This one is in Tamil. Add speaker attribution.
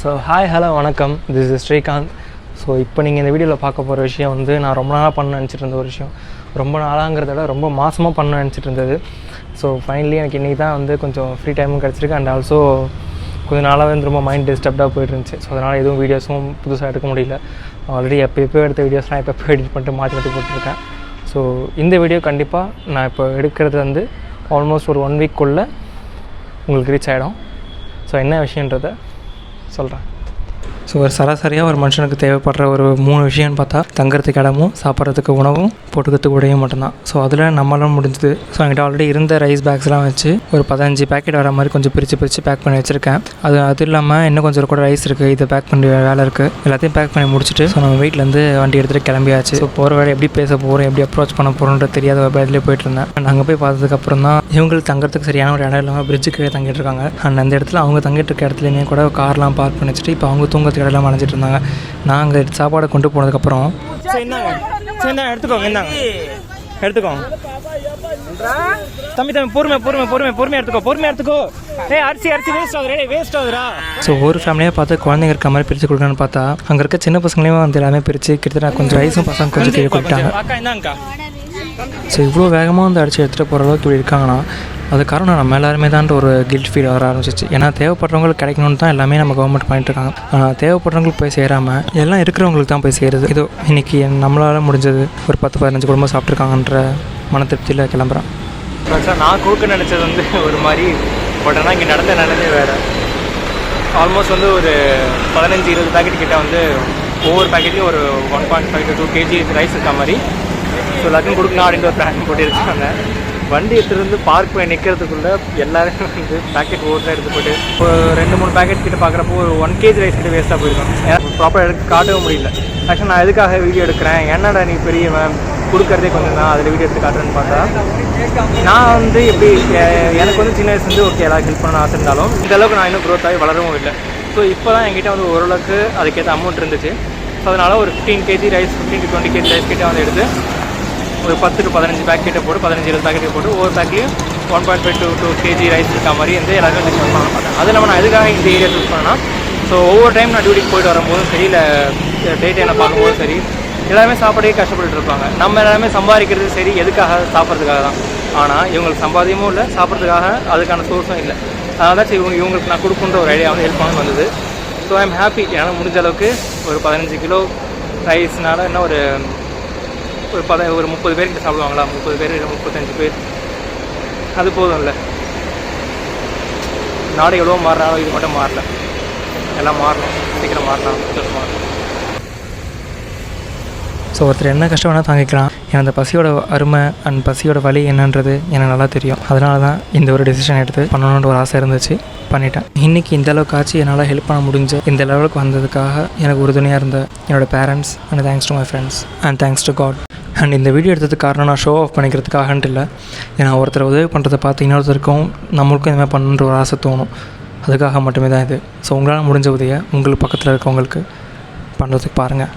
Speaker 1: ஸோ ஹாய் ஹலோ வணக்கம், திஸ் இஸ் ஸ்ரீகாந்த். ஸோ இப்போ நீங்கள் இந்த வீடியோவில் பார்க்க போகிற விஷயம் வந்து நான் ரொம்ப நாளாக பண்ண நினச்சிட்டு இருந்த ஒரு விஷயம். ரொம்ப நாளாங்கிறத விட ரொம்ப மாதமாக பண்ண நினச்சிட்டு இருந்தது. ஸோ ஃபைனலி எனக்கு இன்றைக்கி தான் வந்து கொஞ்சம் ஃப்ரீ டைமும் கிடச்சிருக்கு. அண்ட் ஆல்சோ கொஞ்சம் நாளாகவே வந்து ரொம்ப மைண்ட் டிஸ்டர்ப்டாக போய்ட்டு இருந்துச்சு. ஸோ அதனால் எதுவும் வீடியோஸும் புதுசாக எடுக்க முடியல. ஆல்ரெடி எப்போ எடுத்த வீடியோஸ்லாம் எப்போ எடிட் பண்ணிட்டு மாற்றி போட்டுருக்கேன். ஸோ இந்த வீடியோ கண்டிப்பாக நான் இப்போ எடுக்கிறது வந்து ஆல்மோஸ்ட் ஒரு 1 வீக்குள்ளே உங்களுக்கு ரீச் ஆகிடும். ஸோ என்ன விஷயன்றதை சொல்கிறேன். ஸோ ஒரு சராசரியாக ஒரு மனுஷனுக்கு தேவைப்படுற ஒரு 3 விஷயம்னு பார்த்தா தங்குறதுக்கு இடமும், சாப்பிட்றதுக்கு உணவும், போட்டுக்கிறதுக்கு உடையும் மட்டும்தான். ஸோ அதில் நம்மளாம் முடிஞ்சது. ஸோ என்கிட்ட ஆல்ரெடி இருந்த ரைஸ் பேக்ஸ்லாம் வச்சு ஒரு 15 பேக்கெட் வர மாதிரி கொஞ்சம் பிரித்து பேக் பண்ணி வச்சுருக்கேன். அது இல்லாமல் இன்னும் கொஞ்சம் கூட ரைஸ் இருக்குது, இதை பேக் பண்ணி வேலை இருக்குது. எல்லாத்தையும் பேக் பண்ணி முடிச்சுட்டு ஸோ நம்ம வீட்டிலேருந்து வண்டி எடுத்துகிட்டு கிளம்பியாச்சு. ஸோ போகிற வேலை எப்படி பேச போகிறோம், எப்படி அப்ரோச் பண்ண போகிறோன்ற தெரியாத ஒரு பயத்திலே போயிட்டு இருந்தேன். நாங்கள் போய் பார்த்ததுக்கப்புறம் தான் இவங்களுக்கு தங்குறதுக்கு சரியான ஒரு இடம் இல்லாமல் பிரிட்ஜு கீழே தங்கிட்டு இருக்காங்க. அண்ட் அந்த இடத்துல அவங்க தங்கிட்டு இருக்க இடத்துலையுமே கூட கார்லாம் பார்க் பண்ணி வச்சுட்டு இப்போ அவங்க தூங்கத்துக்கு இடம்லாம் அலைஞ்சிட்டு இருந்தாங்க. நான் அங்கே சாப்பாடை கொண்டு போனதுக்கப்புறம் எடுத்துக்கோங்க தம்பி பொறுமையாக எடுத்துக்கோ. அரிசி வேஸ்ட் ஆகுதுடா. ஸோ ஒரு ஃபேமிலியாக பார்த்து குழந்தைங்க இருக்க மாதிரி பிரித்து கொடுக்கணும்னு பார்த்தா அங்கே இருக்க சின்ன பசங்களையும் வந்து எல்லாமே பிரித்து கிட்டத்தட்ட கொஞ்சம் ரைஸும் பசங்க கொஞ்சம் கீழே கொடுத்தாங்க. ஸோ இவ்வளோ வேகமாக வந்து அடித்து எடுத்துகிட்டு போகிற அளவுக்கு இப்படி இருக்காங்கன்னா அது காரணம் நம்ம எல்லாருமே தான் ஒரு கில்ட் ஃபீல் வர ஆரம்பிச்சிச்சு. ஏன்னா தேவைப்படுறவங்களுக்கு கிடைக்கணும்னு தான் எல்லாமே நம்ம கவர்மெண்ட் பண்ணிட்டு இருக்காங்க. ஆனால் தேவைப்படுறவங்களுக்கு போய் சேராமல் எல்லாம் இருக்கிறவங்களுக்கு தான் போய் சேருது. இதோ இன்றைக்கி நம்மளால் முடிஞ்சது ஒரு 10-15 குடும்பம் சாப்பிட்ருக்காங்கன்ற மன திருப்தியில் கிளம்புறேன். நான் கொடுக்க நினச்சது வந்து ஒரு மாதிரி, பட் ஆனால் இங்கே நடந்த நிலைமை வேறு. ஆல்மோஸ்ட் வந்து ஒரு 15-20 பேக்கெட் கிட்டே வந்து ஒவ்வொரு பேக்கெட்லேயும் ஒரு 1.5 to 2 kg ரைஸ் இருக்க மாதிரி ஸோ எல்லாத்தையும் கொடுக்கணும் அப்படின்ற ஒரு பிளான் போட்டிருக்காங்க. வண்டி எடுத்துகிட்டு பார்க் பண்ணி நிற்கிறதுக்குள்ளே எல்லாருமே வந்து பேக்கெட் ஓட்டை எடுத்து போட்டு ஒரு 2-3 பேக்கெட் கிட்ட பார்க்குறப்போ ஒரு 1 kg ரைஸ் கிட்ட வேஸ்ட்டாக போயிருக்கோம். ஏன்னா ப்ராப்பராக எடுத்து காட்டவும் முடியல. ஆக்சுவலாக நான் எதுக்காக வீடியோ எடுக்கிறேன், என்னடா நீ பெரியவன் கொடுக்குறதே கொஞ்சம் தான் அதில் வீடியோ எடுத்து காட்டுறேன்னு பார்த்தா நான் வந்து எப்படி எனக்கு வந்து சின்ன வயசுலேருந்து ஓகே எல்லாரும் ஹெல்ப் பண்ண ஆசை இருந்தாலும் இந்த அளவுக்கு நான் இன்னும் க்ரோத் ஆகி வளரவும் இல்லை. ஸோ இப்போ தான் என்கிட்ட வந்து ஓரளவுக்கு அதுக்கேற்ற அமௌண்ட் இருந்துச்சு. ஸோ அதனால் ஒரு 15 kg rice 15 to 20 kg rice கிட்டே வந்து எடுத்து ஒரு 10 to 15 பேக்கெட்டை போட்டு 15-20 பேக்கெட்டை போட்டு ஒவ்வொரு பேக்லேயும் 1.5 to 2 kg ரைஸ் இருக்க மாதிரி வந்து எல்லாருமே டிஸ்கவுண்ட் பண்ண மாட்டேன். அது இல்லாமல் நான் எதுக்காக இந்த ஏரியா சூஸ் பண்ணேன்னா ஸோ ஒவ்வொரு டைம் நான் டியூட்டிக்கு போயிட்டு வரும்போதும் சரி, இல்லை டே டைமை பார்க்கும்போதும் சரி, எல்லாருமே சாப்பாடே கஷ்டப்பட்டு இருப்பாங்க. நம்ம எல்லாருமே சம்பாதிக்கிறது சரி எதுக்காக, சாப்பிட்றதுக்காக தான். ஆனால் இவங்களுக்கு சம்பாதியமும் இல்லை, சாப்பிட்றதுக்காக அதுக்கான சோர்ஸும் இல்லை. அதனால தான் சரி இவங்களுக்கு நான் கொடுக்குன்ற ஒரு ஐடியா வந்து ஹெல்ப் பண்ண வந்தது. So I am happy. ஏன்னா முடிஞ்ச அளவுக்கு ஒரு 15 கிலோ ரைஸ்னால என்ன ஒரு 30 பேர்கிட்ட சாப்பிடுவாங்களா, 30 பேர் 35 பேர், அது போதும் இல்லை. நாடு எவ்வளோ மாறினாலும் இது மட்டும் மாறல, எல்லாம் மாறணும், சீக்கிரம் மாறலாம், மாறணும். ஸோ ஒருத்தர் என்ன கஷ்டம் வேணால் தாங்கிக்கலாம். ஏன்னா அந்த பசியோட அருமை அண்ட் பசியோட வலி என்னன்றது எனக்கு நல்லா தெரியும். அதனால தான் இந்த ஒரு டெசிஷன் எடுத்து பண்ணணுன்ற ஒரு ஆசை இருந்துச்சு, பண்ணிட்டேன். இன்றைக்கி இந்த அளவுக்கு ஆச்சு என்னால் ஹெல்ப் பண்ண முடிஞ்ச இந்த லெவலுக்கு வந்ததுக்காக எனக்கு உறுதுணையாக இருந்த என்னோடய parents and thanks to my friends and thanks to God. And இந்த வீடியோ எடுத்ததுக்கு காரணம் நான் ஷோ ஆஃப் பண்ணிக்கிறதுக்காகன்ட்டு இல்லை. ஏன்னா ஒருத்தர் உதவி பண்ணுறதை பார்த்து இன்னொருத்தருக்கும் நம்மளுக்கும் இந்த மாதிரி பண்ணணுன்ற ஒரு ஆசை தோணும். அதுக்காக மட்டுமே தான் இது. ஸோ உங்களால் முடிஞ்ச உதவியை உங்களுக்கு பக்கத்தில் இருக்கவங்களுக்கு பண்ணுறதுக்கு பாருங்கள்.